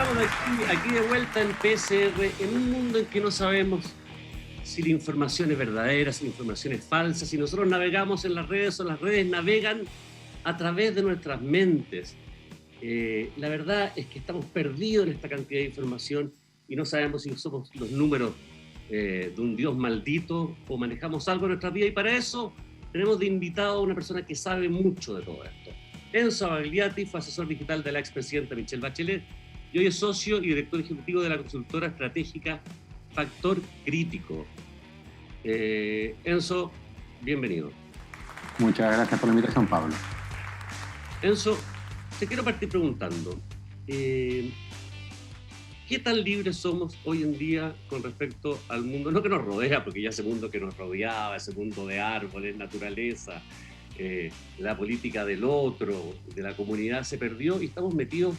Estamos aquí de vuelta en PSR, en un mundo en que no sabemos si la información es verdadera, si la información es falsa, si nosotros navegamos en las redes o las redes navegan a través de nuestras mentes. La verdad es que estamos perdidos en esta cantidad de información y no sabemos si somos los números de un Dios maldito o manejamos algo en nuestra vida, y para eso tenemos de invitado a una persona que sabe mucho de todo esto. Enzo Abagliati fue asesor digital de la expresidenta Michelle Bachelet y hoy es socio y director ejecutivo de la consultora estratégica Factor Crítico. Enzo, bienvenido. Muchas gracias por la invitación, Pablo. Enzo, te quiero partir preguntando, ¿qué tan libres somos hoy en día con respecto al mundo, no que nos rodea, porque ya ese mundo que nos rodeaba, ese mundo de árboles, naturaleza, la política del otro, de la comunidad, se perdió y estamos metidos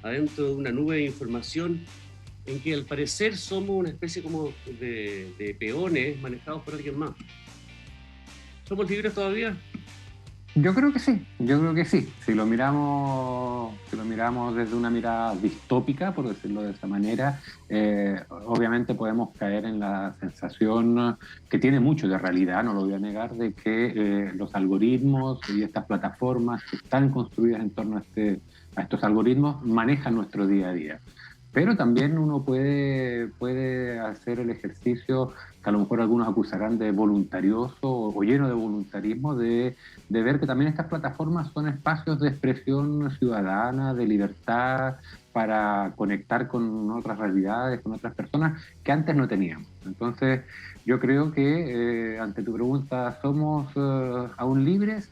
adentro de una nube de información en que al parecer somos una especie como de peones manejados por alguien más? ¿Somos libres todavía? Yo creo que sí. Si lo miramos desde una mirada distópica, por decirlo de esa manera, obviamente podemos caer en la sensación que tiene mucho de realidad, no lo voy a negar, de que los algoritmos y estas plataformas que están construidas en torno a estos algoritmos manejan nuestro día a día. Pero también uno puede hacer el ejercicio que a lo mejor algunos acusarán de voluntarioso o lleno de voluntarismo, de ver que también estas plataformas son espacios de expresión ciudadana, de libertad, para conectar con otras realidades, con otras personas que antes no teníamos. Entonces, yo creo que, ante tu pregunta, ¿somos aún libres?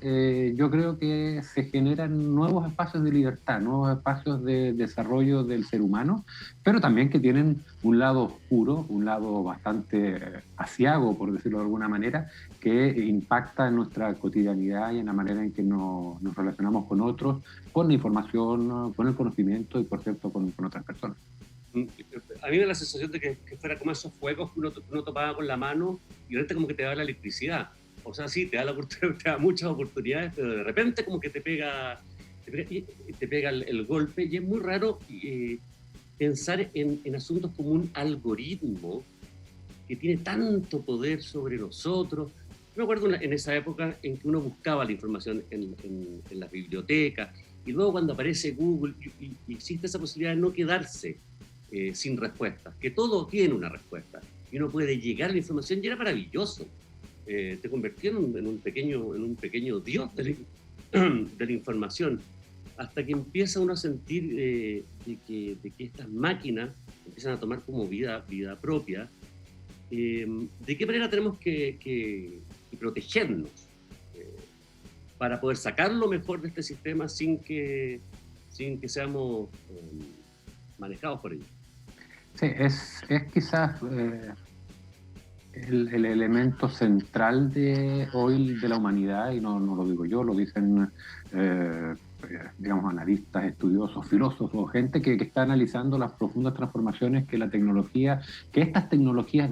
Yo creo que se generan nuevos espacios de libertad, nuevos espacios de desarrollo del ser humano, pero también que tienen un lado oscuro, un lado bastante aciago, por decirlo de alguna manera, que impacta en nuestra cotidianidad y en la manera en que nos relacionamos con otros, con la información, con el conocimiento y, por cierto, con otras personas. A mí me da la sensación de que fuera como esos fuegos que uno topaba con la mano y ahorita como que te da la electricidad. O sea, sí, te da muchas oportunidades, pero de repente como que te pega el golpe, y es muy raro pensar en asuntos como un algoritmo que tiene tanto poder sobre nosotros. Yo me acuerdo en esa época en que uno buscaba la información en las bibliotecas, y luego cuando aparece Google y existe esa posibilidad de no quedarse sin respuestas, que todo tiene una respuesta y uno puede llegar a la información, y era maravilloso. Te convertí en un pequeño dios de la información, hasta que empieza uno a sentir de que estas máquinas empiezan a tomar como vida propia. ¿De qué manera tenemos que protegernos para poder sacar lo mejor de este sistema sin que seamos manejados por ellos? Sí, es quizás el elemento central de hoy de la humanidad, y no lo digo yo, lo dicen digamos analistas, estudiosos, filósofos, gente que está analizando las profundas transformaciones que estas tecnologías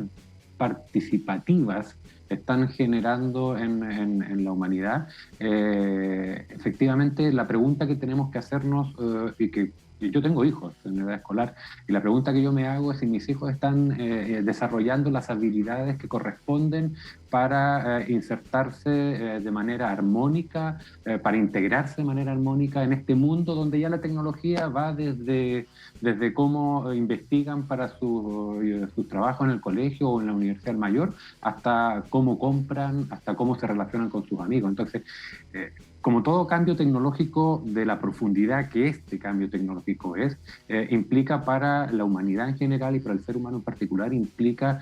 participativas están generando en la humanidad. Efectivamente, la pregunta que tenemos que hacernos, y yo tengo hijos en edad escolar, y la pregunta que yo me hago es si mis hijos están desarrollando las habilidades que corresponden para insertarse de manera armónica, para integrarse de manera armónica en este mundo donde ya la tecnología va desde cómo investigan para sus trabajos en el colegio o en la universidad mayor, hasta cómo compran, hasta cómo se relacionan con sus amigos. Entonces, como todo cambio tecnológico de la profundidad que este cambio tecnológico implica para la humanidad en general y para el ser humano en particular, implica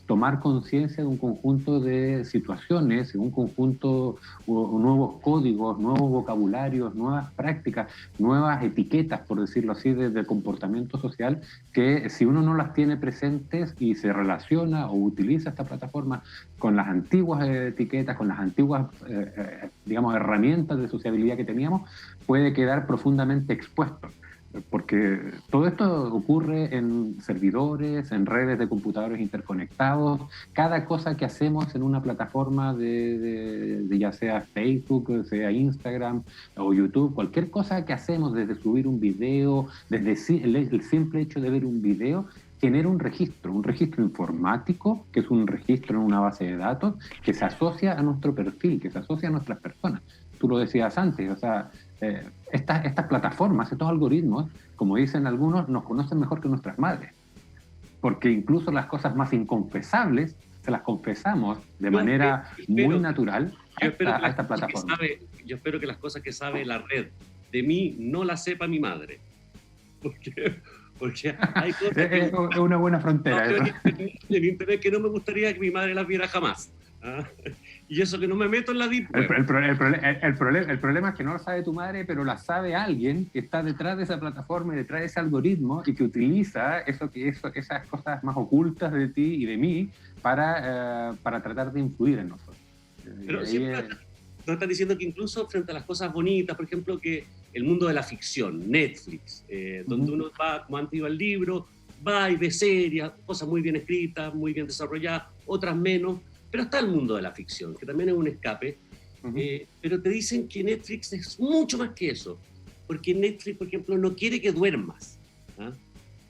tomar conciencia de un conjunto de situaciones, un conjunto, nuevos códigos, nuevos vocabularios, nuevas prácticas, nuevas etiquetas, por decirlo así, de comportamiento social, que si uno no las tiene presentes y se relaciona o utiliza esta plataforma con las antiguas etiquetas, con las antiguas, digamos, herramientas de sociabilidad que teníamos, puede quedar profundamente expuesto. porque todo esto ocurre en servidores, en redes de computadores interconectados. Cada cosa que hacemos en una plataforma de ya sea Facebook, sea Instagram o YouTube, cualquier cosa que hacemos, desde subir un video, desde el simple hecho de ver un video, genera un registro informático, que es un registro en una base de datos, que se asocia a nuestro perfil, que se asocia a nuestras personas. Tú lo decías antes, o sea, estas plataformas, estos algoritmos, como dicen algunos, nos conocen mejor que nuestras madres, porque incluso las cosas más inconfesables se las confesamos de manera muy natural a esta plataforma. Yo espero que las cosas que sabe la red de mí no las sepa mi madre, porque hay cosas es una buena frontera. En internet que no me gustaría que mi madre las viera jamás. ¿Ah? Y eso que no me meto en la deep web. El problema es que no lo sabe tu madre, pero la sabe alguien que está detrás de esa plataforma y detrás de ese algoritmo y que utiliza esas cosas más ocultas de ti y de mí para tratar de influir en nosotros. Pero siempre nos están diciendo que incluso frente a las cosas bonitas, por ejemplo, que el mundo de la ficción, Netflix, donde uno va, como antes iba al libro, va y ve series, cosas muy bien escritas, muy bien desarrolladas, otras menos. Pero está el mundo de la ficción, que también es un escape, pero te dicen que Netflix es mucho más que eso, porque Netflix, por ejemplo, no quiere que duermas. ¿Ah?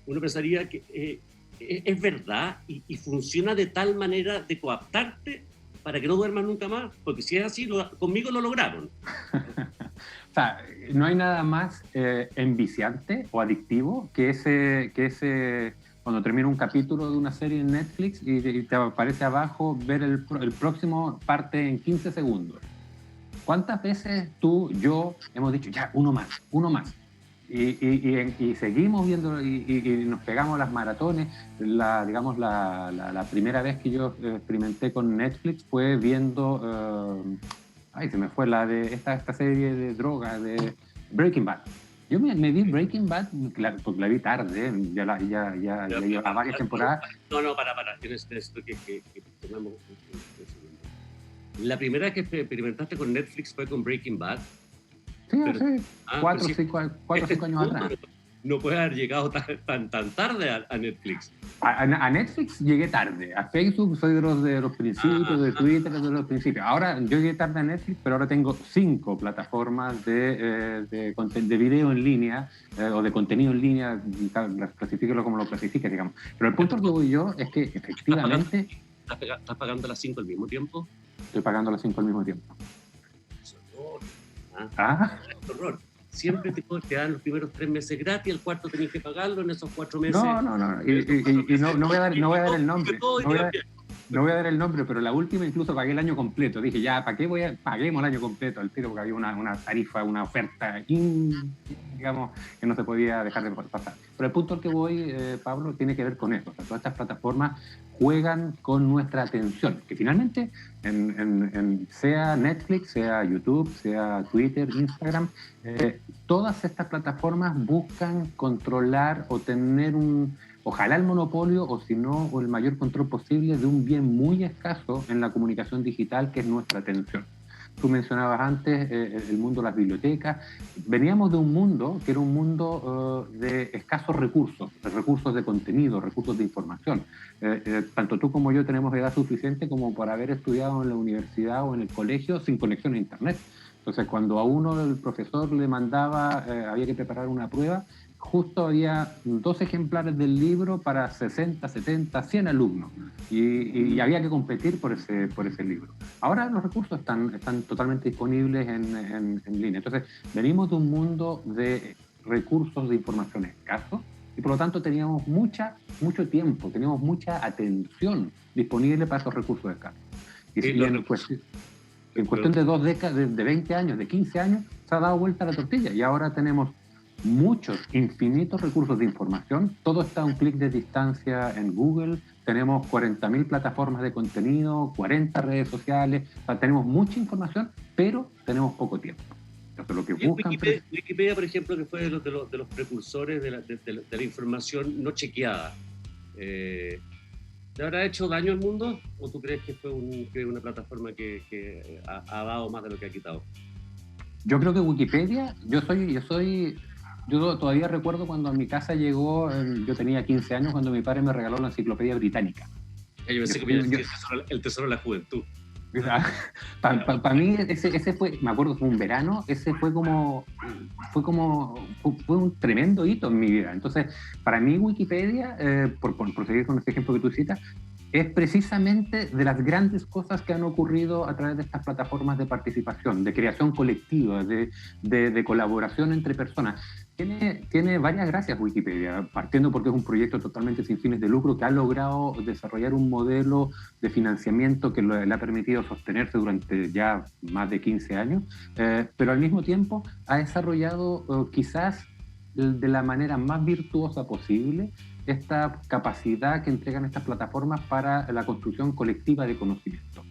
Uno pensaría que es verdad y funciona de tal manera de coaptarte para que no duermas nunca más, porque si es así, conmigo lo lograron. O sea, no hay nada más enviciante o adictivo que ese cuando termina un capítulo de una serie en Netflix y te aparece abajo ver el próximo parte en 15 segundos. ¿Cuántas veces tú, yo, hemos dicho, ya, uno más? Y seguimos viendo y nos pegamos las maratones. La primera vez que yo experimenté con Netflix fue viendo, se me fue la de esta serie de drogas de Breaking Bad. Yo me vi Breaking Bad, porque la vi tarde, ya lleva varias temporadas. No, para. Tienes que tomemos un segundo. La primera vez que experimentaste con Netflix fue con Breaking Bad. Sí, hace 4 o 5 años atrás. No puede haber llegado tan tarde a Netflix. A Netflix llegué tarde. A Facebook soy de los principios, de Twitter de los principios. Ahora yo llegué tarde a Netflix, pero ahora tengo 5 plataformas de video en línea o de contenido en línea, clasifíquelo como lo clasifiques, digamos. Pero el punto que voy yo es que efectivamente... ¿Estás pagando las 5 al mismo tiempo? Estoy pagando las 5 al mismo tiempo. Es horror. Es horror. Siempre te dan los primeros 3 meses gratis, el cuarto tenés que pagarlo en esos 4 meses. No. Y no voy a dar el nombre. No voy a dar el nombre, pero la última incluso pagué el año completo. Dije, ya, ¿para qué paguemos el año completo al tiro? Porque había una tarifa, una oferta, digamos, que no se podía dejar de pasar. Pero el punto al que voy, Pablo, tiene que ver con eso. O sea, todas estas plataformas juegan con nuestra atención, que finalmente, sea Netflix, sea YouTube, sea Twitter, Instagram, todas estas plataformas buscan controlar o tener ojalá el monopolio, o si no, o el mayor control posible de un bien muy escaso en la comunicación digital, que es nuestra atención. Tú mencionabas antes el mundo de las bibliotecas. Veníamos de un mundo que era un mundo de escasos recursos de contenido, recursos de información. Tanto tú como yo tenemos edad suficiente como para haber estudiado en la universidad o en el colegio sin conexión a Internet. Entonces, cuando a uno el profesor le mandaba, había que preparar una prueba, justo había 2 ejemplares del libro para 60, 70, 100 alumnos y había que competir por ese libro. Ahora los recursos están totalmente disponibles en línea. Entonces, venimos de un mundo de recursos de información escasos y por lo tanto teníamos mucho tiempo, teníamos mucha atención disponible para esos recursos escasos. En cuestión de 2 décadas, de 20 años, de 15 años, se ha dado vuelta la tortilla y ahora tenemos muchos, infinitos recursos de información. Todo está a un clic de distancia en Google. Tenemos 40.000 plataformas de contenido, 40 redes sociales. O sea, tenemos mucha información, pero tenemos poco tiempo. Entonces, lo que buscan... Wikipedia, por ejemplo, que fue de los precursores de la información no chequeada. ¿Le habrá hecho daño al mundo? ¿O tú crees que fue una plataforma que ha dado más de lo que ha quitado? Yo creo que Wikipedia, yo soy Yo todavía recuerdo cuando a mi casa llegó, yo tenía 15 años, cuando mi padre me regaló la enciclopedia británica. Yo pensé que me iba a decir el tesoro de la juventud. Para mí ese fue, me acuerdo, fue un verano, fue un tremendo hito en mi vida. Entonces, para mí Wikipedia, por seguir con este ejemplo que tú citas, es precisamente de las grandes cosas que han ocurrido a través de estas plataformas de participación, de creación colectiva, de colaboración entre personas. Tiene varias gracias Wikipedia, partiendo porque es un proyecto totalmente sin fines de lucro que ha logrado desarrollar un modelo de financiamiento que le ha permitido sostenerse durante ya más de 15 años, pero al mismo tiempo ha desarrollado quizás de la manera más virtuosa posible esta capacidad que entregan estas plataformas para la construcción colectiva de conocimiento.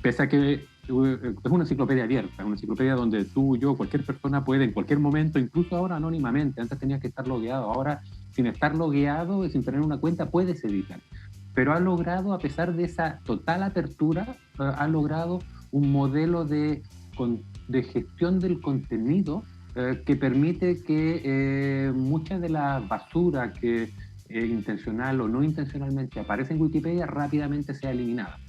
Pese a que es una enciclopedia abierta, es una enciclopedia donde tú, yo, cualquier persona puede en cualquier momento, incluso ahora anónimamente, antes tenías que estar logueado, ahora sin estar logueado y sin tener una cuenta puedes editar. Pero ha logrado, a pesar de esa total apertura, ha logrado un modelo de gestión del contenido que permite que mucha de la basura que intencional o no intencionalmente aparece en Wikipedia rápidamente sea eliminada.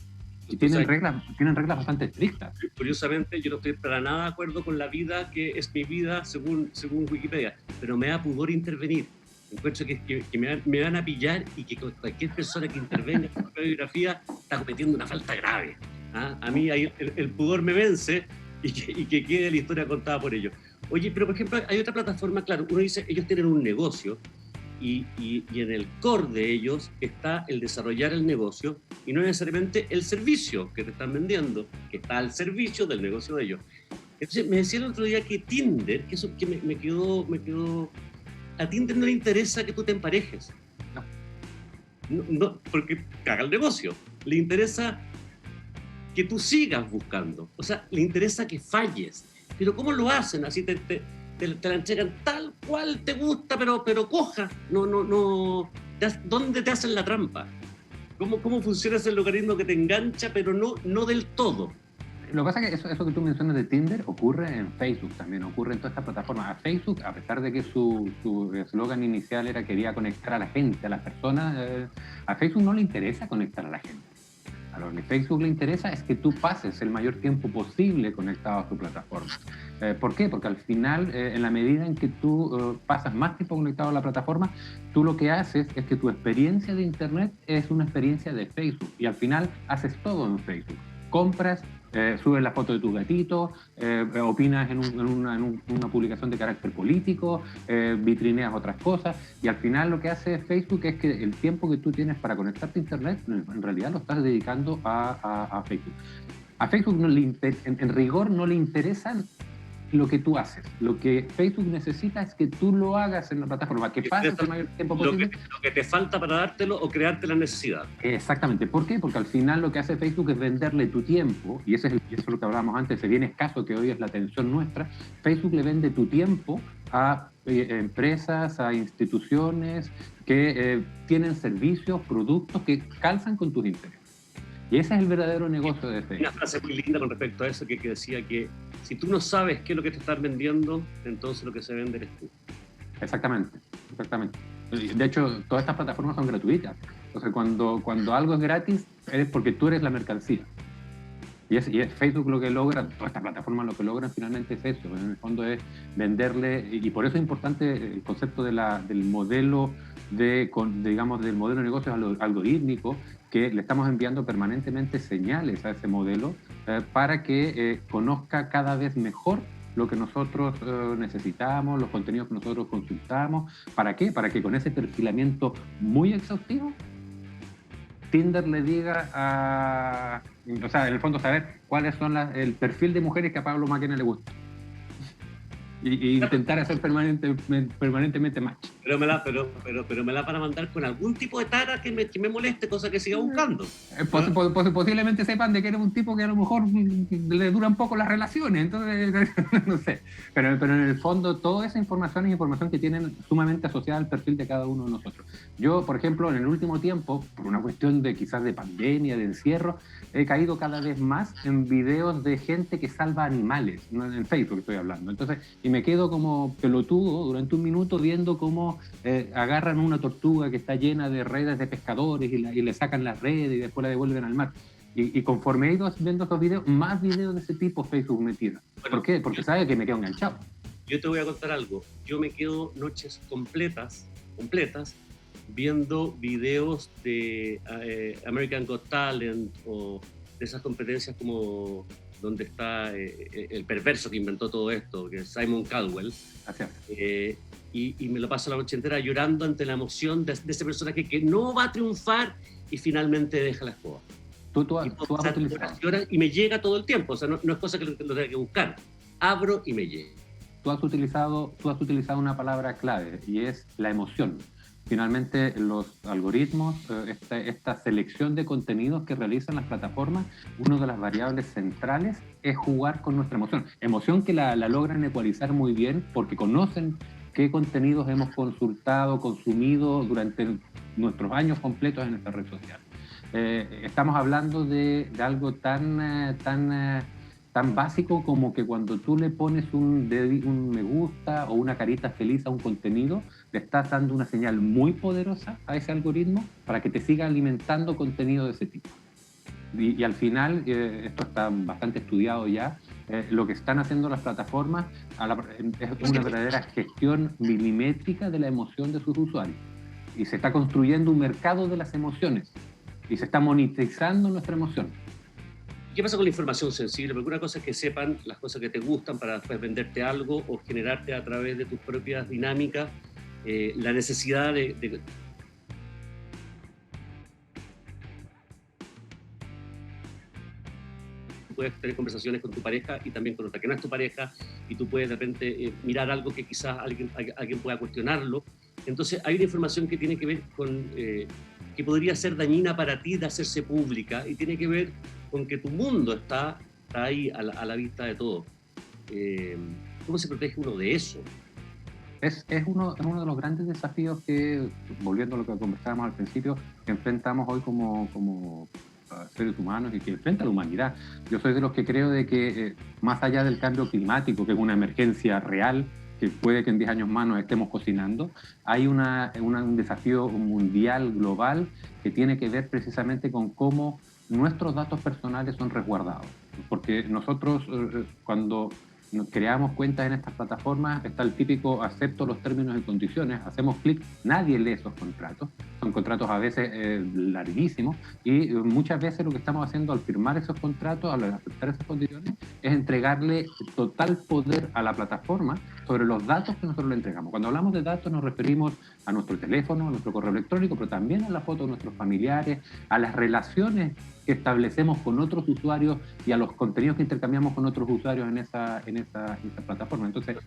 Y tienen reglas bastante estrictas. Curiosamente, yo no estoy para nada de acuerdo con la vida que es mi vida según Wikipedia, pero me da pudor intervenir. Encuentro que me van a pillar y que cualquier persona que intervenga en mi biografía está cometiendo una falta grave. ¿Ah? A mí el pudor me vence y que quede la historia contada por ellos. Oye, pero por ejemplo, hay otra plataforma, claro, uno dice, ellos tienen un negocio, y en el core de ellos está el desarrollar el negocio y no necesariamente el servicio que te están vendiendo, que está al servicio del negocio de ellos. Entonces me decía el otro día que Tinder, que eso que me quedó, a Tinder no le interesa que tú te emparejes, no, porque caga el negocio, le interesa que tú sigas buscando, o sea, le interesa que falles, pero ¿cómo lo hacen? Así te la entregan tal cual te gusta, pero coja. No. ¿Dónde te hacen la trampa? ¿Cómo funciona ese logaritmo que te engancha, pero no del todo? Lo que pasa es que eso que tú mencionas de Tinder ocurre en Facebook también, ocurre en todas estas plataformas. A Facebook, a pesar de que su eslogan inicial era quería conectar a la gente, a las personas, a Facebook no le interesa conectar a la gente. A lo que Facebook le interesa es que tú pases el mayor tiempo posible conectado a tu plataforma. ¿Por qué? Porque al final, en la medida en que tú pasas más tiempo conectado a la plataforma, tú lo que haces es que tu experiencia de Internet es una experiencia de Facebook y al final haces todo en Facebook. Compras, subes la foto de tu gatito, opinas en una publicación de carácter político, vitrineas otras cosas y al final lo que hace Facebook es que el tiempo que tú tienes para conectarte a Internet en realidad lo estás dedicando a Facebook. A Facebook en rigor no le interesan lo que tú haces. Lo que Facebook necesita es que tú lo hagas en la plataforma, que pases el mayor tiempo posible. Lo que te falta para dártelo o crearte la necesidad. Exactamente. ¿Por qué? Porque al final lo que hace Facebook es venderle tu tiempo, y eso es lo que hablábamos antes, ese bien escaso que hoy es la atención nuestra. Facebook le vende tu tiempo a empresas, a instituciones que tienen servicios, productos que calzan con tus intereses. Y ese es el verdadero negocio de Facebook. Una frase muy linda con respecto a eso que decía que si tú no sabes qué es lo que te están vendiendo, entonces lo que se vende eres tú. Exactamente. De hecho, todas estas plataformas son gratuitas. Entonces, cuando algo es gratis, es porque tú eres la mercancía. Y es Facebook lo que logra, todas estas plataformas lo que logran finalmente es eso. En el fondo es venderle, y por eso es importante el concepto del modelo del modelo de negocios algorítmico, que le estamos enviando permanentemente señales a ese modelo para que conozca cada vez mejor lo que nosotros necesitamos, los contenidos que nosotros consultamos. ¿Para qué? Para que con ese perfilamiento muy exhaustivo, Tinder le diga o sea, en el fondo saber cuáles son el perfil de mujeres que a Pablo Maquena le gusta. Y intentar hacer permanentemente match. pero me la van a mandar con algún tipo de tara que me moleste, cosa que siga buscando. Posiblemente sepan de que eres un tipo que a lo mejor le duran poco las relaciones, entonces no sé. Pero en el fondo toda esa información es información que tienen sumamente asociada al perfil de cada uno de nosotros. Yo, por ejemplo, en el último tiempo, por una cuestión de quizás de pandemia, de encierro, he caído cada vez más en videos de gente que salva animales, en Facebook estoy hablando. Entonces, y me quedo como pelotudo durante un minuto viendo cómo agarran una tortuga que está llena de redes de pescadores y le sacan las redes y después la devuelven al mar. Y conforme he ido viendo estos videos, más videos de ese tipo Facebook me tira. ¿Por qué? Porque sabe que me quedo enganchado. Yo te voy a contar algo. Yo me quedo noches completas, viendo videos de American Got Talent o de esas competencias como donde está el perverso que inventó todo esto, que es Simon Cowell. Y me lo paso la noche entera llorando ante la emoción de ese personaje que no va a triunfar y finalmente deja la escoba. Tú has utilizado. Y me llega todo el tiempo, o sea, no es cosa que lo tenga que buscar. Abro y me llega. Tú has utilizado una palabra clave y es la emoción. Finalmente, los algoritmos, esta selección de contenidos que realizan las plataformas, una de las variables centrales es jugar con nuestra emoción. Emoción que la logran ecualizar muy bien porque conocen qué contenidos hemos consultado, consumido durante nuestros años completos en esta red social. Estamos hablando de algo tan básico como que cuando tú le pones un me gusta o una carita feliz a un contenido, le estás dando una señal muy poderosa a ese algoritmo para que te siga alimentando contenido de ese tipo. Y al final, esto está bastante estudiado ya, lo que están haciendo las plataformas es una verdadera gestión milimétrica de la emoción de sus usuarios. Y se está construyendo un mercado de las emociones y se está monetizando nuestra emoción. ¿Qué pasa con la información sensible? Porque una cosa es que sepan las cosas que te gustan para después venderte algo o generarte a través de tus propias dinámicas la necesidad de puedes tener conversaciones con tu pareja y también con otra que no es tu pareja, y tú puedes de repente mirar algo que quizás alguien pueda cuestionarlo. Entonces hay una información que tiene que ver con que podría ser dañina para ti de hacerse pública y tiene que ver con que tu mundo está ahí a la vista de todo. ¿Cómo se protege uno de eso? Es uno de los grandes desafíos que, volviendo a lo que conversábamos al principio, que enfrentamos hoy como seres humanos y que enfrenta la humanidad. Yo soy de los que creo de que más allá del cambio climático, que es una emergencia real, que puede que en 10 años más nos estemos cocinando, hay un desafío mundial, global, que tiene que ver precisamente con cómo nuestros datos personales son resguardados. Porque nosotros, cuando nos creamos cuentas en estas plataformas, está el típico acepto los términos y condiciones, hacemos clic, nadie lee esos contratos, son contratos a veces larguísimos y muchas veces lo que estamos haciendo al firmar esos contratos, al aceptar esas condiciones, es entregarle total poder a la plataforma sobre los datos que nosotros le entregamos. Cuando hablamos de datos nos referimos a nuestro teléfono, a nuestro correo electrónico, pero también a la foto de nuestros familiares, a las relaciones que establecemos con otros usuarios y a los contenidos que intercambiamos con otros usuarios en esa plataforma. Entonces,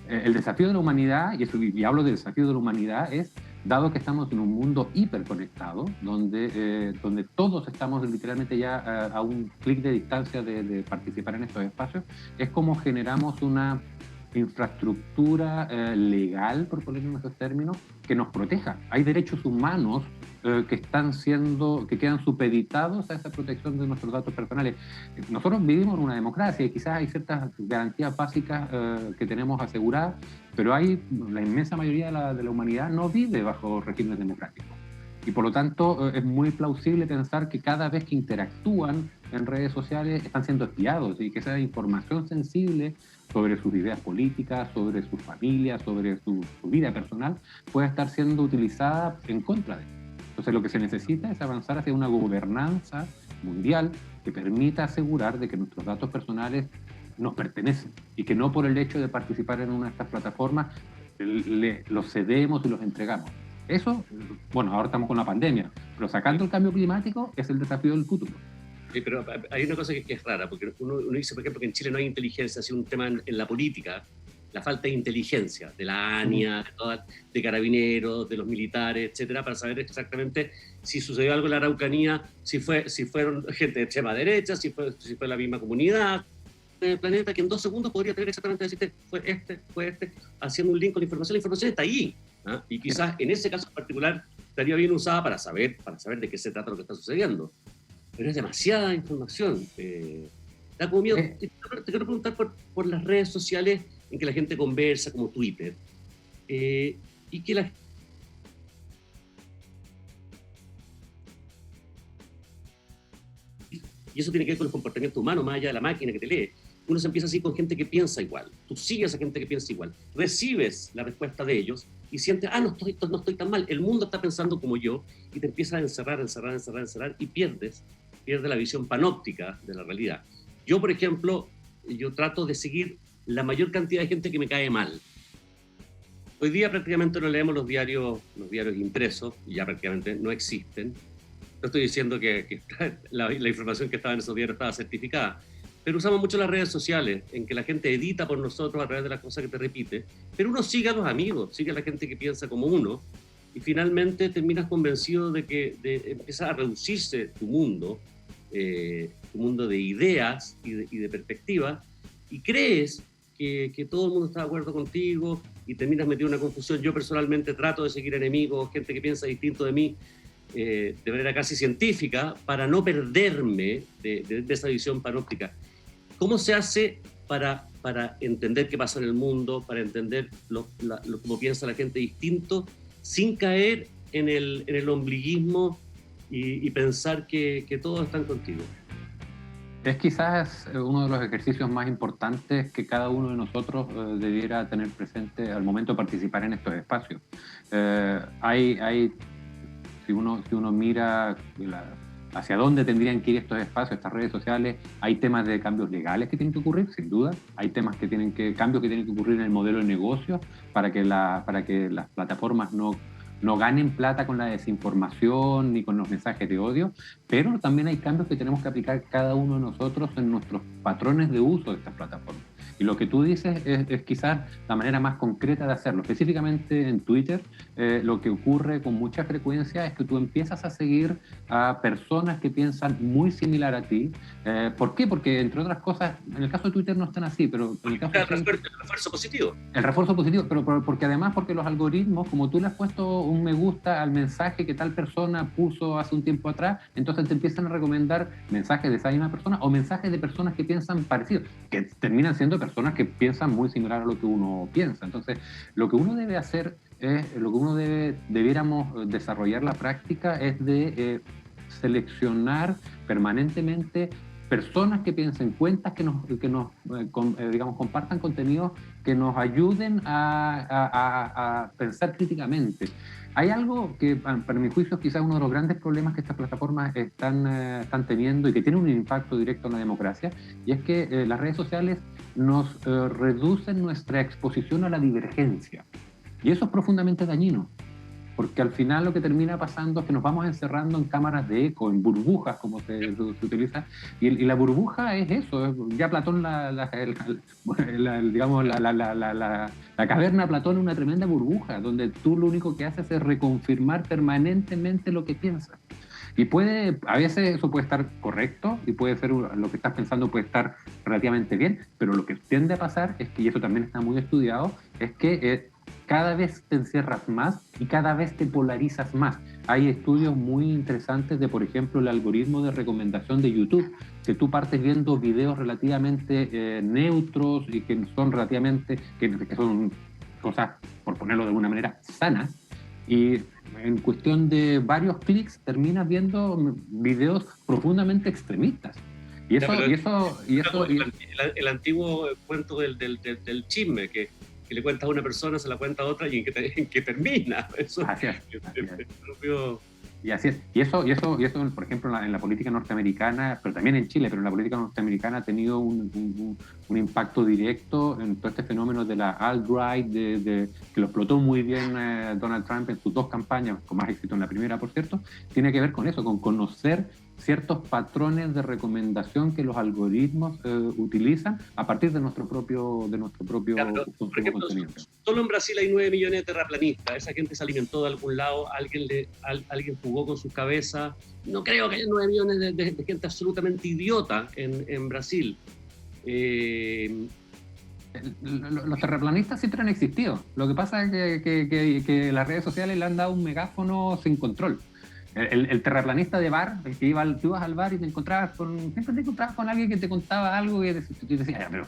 el desafío de la humanidad, y hablo del desafío de la humanidad, es, dado que estamos en un mundo hiperconectado, donde todos estamos literalmente ya a un clic de distancia de participar en estos espacios, es como generamos una infraestructura legal, por ponerlo en esos términos, que nos proteja. Hay derechos humanos que quedan supeditados a esa protección de nuestros datos personales. Nosotros vivimos en una democracia y quizás hay ciertas garantías básicas que tenemos aseguradas, pero la inmensa mayoría de la humanidad no vive bajo regímenes democráticos. Y por lo tanto es muy plausible pensar que cada vez que interactúan en redes sociales están siendo espiados y que esa información sensible sobre sus ideas políticas, sobre sus familias, sobre su vida personal, puede estar siendo utilizada en contra de ellos. Entonces lo que se necesita es avanzar hacia una gobernanza mundial que permita asegurar de que nuestros datos personales nos pertenecen y que no por el hecho de participar en una de estas plataformas los cedemos y los entregamos. Eso, bueno, ahora estamos con la pandemia, pero sacando el cambio climático es el desafío del futuro. Sí, pero hay una cosa que es rara, porque uno dice, por ejemplo, que en Chile no hay inteligencia, ha sido un tema en la política, la falta de inteligencia de la ANIA, de Carabineros, de los militares, etcétera, para saber exactamente si sucedió algo en la Araucanía, si fueron gente de extrema derecha, si fue la misma comunidad del planeta, que en 2 segundos podría tener exactamente decirte, fue este, haciendo un link con la información está ahí, ¿ah? Y quizás en ese caso en particular estaría bien usada para saber de qué se trata lo que está sucediendo. Pero es demasiada información. Da como miedo. Te quiero preguntar por las redes sociales en que la gente conversa, como Twitter, y que y eso tiene que ver con el comportamiento humano, más allá de la máquina que te lee. Uno se empieza así con gente que piensa igual. Tú sigues a gente que piensa igual. Recibes la respuesta de ellos y sientes, no estoy tan mal. El mundo está pensando como yo, y te empiezas a encerrar y pierdes la visión panóptica de la realidad. Yo, por ejemplo, yo trato de seguir la mayor cantidad de gente que me cae mal. Hoy día prácticamente no leemos los diarios impresos, ya prácticamente no existen. No estoy diciendo que la información que estaba en esos diarios estaba certificada, pero usamos mucho las redes sociales, en que la gente edita por nosotros a través de las cosas que te repite, pero uno sigue a los amigos, sigue a la gente que piensa como uno, y finalmente terminas convencido de que empieza a reducirse tu mundo de ideas y de perspectivas, y crees que todo el mundo está de acuerdo contigo, y terminas metido en una confusión. Yo personalmente trato de seguir enemigos, gente que piensa distinto de mí, de manera casi científica, para no perderme de esa visión panóptica. ¿Cómo se hace para entender qué pasa en el mundo, para entender cómo piensa la gente distinto, sin caer en el ombliguismo y pensar que todos están contigo? Es quizás uno de los ejercicios más importantes que cada uno de nosotros debiera tener presente al momento de participar en estos espacios. Si uno mira hacia dónde tendrían que ir estos espacios, estas redes sociales, hay temas de cambios legales que tienen que ocurrir, sin duda. Hay cambios que tienen que ocurrir en el modelo de negocio para que las plataformas no ganen plata con la desinformación ni con los mensajes de odio, pero también hay cambios que tenemos que aplicar cada uno de nosotros en nuestros patrones de uso de estas plataformas. Y lo que tú dices es quizás la manera más concreta de hacerlo. Específicamente en Twitter, lo que ocurre con mucha frecuencia es que tú empiezas a seguir a personas que piensan muy similar a ti. ¿Por qué? Porque, entre otras cosas, en el caso de Twitter no están así, pero en el caso el refuerzo positivo. El refuerzo positivo, pero porque además porque los algoritmos, como tú le has puesto un me gusta al mensaje que tal persona puso hace un tiempo atrás, entonces te empiezan a recomendar mensajes de esa misma persona o mensajes de personas que piensan parecido, que terminan siendo personas que piensan muy similar a lo que uno piensa. Entonces, lo que uno debe hacer debiéramos desarrollar la práctica es de seleccionar permanentemente personas que piensen, cuentas que nos compartan contenidos que nos ayuden a pensar críticamente. Hay algo que, para mi juicio, es quizás uno de los grandes problemas que estas plataformas están teniendo y que tiene un impacto directo en la democracia, y es que las redes sociales nos reducen nuestra exposición a la divergencia. Y eso es profundamente dañino, porque al final lo que termina pasando es que nos vamos encerrando en cámaras de eco, en burbujas, como se utiliza, y la burbuja es eso. Ya Platón, la caverna de Platón es una tremenda burbuja, donde tú lo único que haces es reconfirmar permanentemente lo que piensas. Y a veces eso puede estar correcto, y puede ser, lo que estás pensando puede estar relativamente bien, pero lo que tiende a pasar es que, y eso también está muy estudiado, es que cada vez te encierras más y cada vez te polarizas más. Hay estudios muy interesantes de, por ejemplo, el algoritmo de recomendación de YouTube, que tú partes viendo videos relativamente neutros y que son que son cosas, por ponerlo de alguna manera, sanas, y en cuestión de varios clics terminas viendo videos profundamente extremistas. Y el antiguo cuento del chisme, que le cuentas a una persona, se la cuenta a otra, y en que termina. Eso, así es. Y así es. Y eso, por ejemplo, en la política norteamericana, pero también en Chile, pero en la política norteamericana ha tenido un impacto directo en todo este fenómeno de la alt-right, que lo explotó muy bien Donald Trump en sus 2 campañas, con más éxito en la primera, por cierto. Tiene que ver con eso, con conocer ciertos patrones de recomendación que los algoritmos utilizan a partir de nuestro propio Claro, por ejemplo, contenido. solo en Brasil hay 9 millones de terraplanistas. Esa gente se alimentó de algún lado, alguien jugó con su cabeza. No creo que haya 9 millones de gente absolutamente idiota en Brasil. Los terraplanistas siempre han existido. Lo que pasa es que las redes sociales le han dado un megáfono sin control. El terraplanista de bar, el que tú ibas al bar y siempre te encontrabas con alguien que te contaba algo y tú decías, ya, pero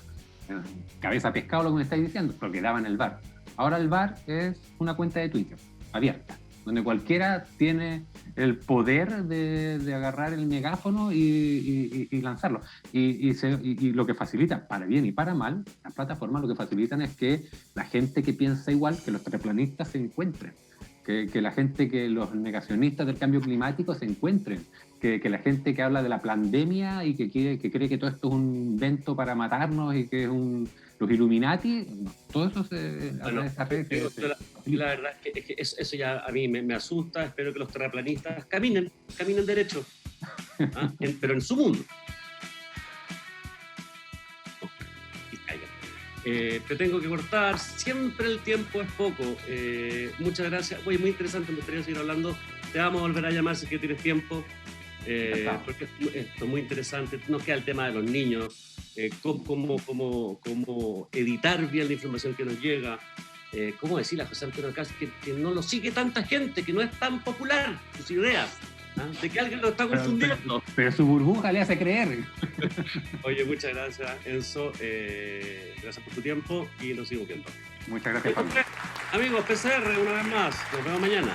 cabeza pescado lo que me estáis diciendo, pero quedaba en el bar. Ahora el bar es una cuenta de Twitter abierta, donde cualquiera tiene el poder de agarrar el megáfono y lanzarlo. Y lo que facilita, para bien y para mal, las plataformas lo que facilitan es que la gente que piensa igual, que los terraplanistas se encuentren. Que la gente, que los negacionistas del cambio climático se encuentren, que la gente que habla de la pandemia y que cree que todo esto es un invento para matarnos y que es los Illuminati, todo eso bueno, la verdad es que eso ya a mí me asusta. Espero que los terraplanistas caminen derecho, pero en su mundo. Te tengo que cortar, siempre el tiempo es poco. Muchas gracias. Oye, muy interesante, me gustaría seguir hablando. Te vamos a volver a llamar si que tienes tiempo, porque esto es muy interesante. Nos queda el tema de los niños, cómo editar bien la información que nos llega, cómo decirle a José Antonio Caz que no lo sigue tanta gente, que no es tan popular sus ideas. De que alguien lo está confundiendo. Pero su burbuja le hace creer. Oye, muchas gracias, Enzo. Gracias por tu tiempo y nos sigo viendo. Muchas gracias, Pablo. Amigos, PCR, una vez más. Nos vemos mañana.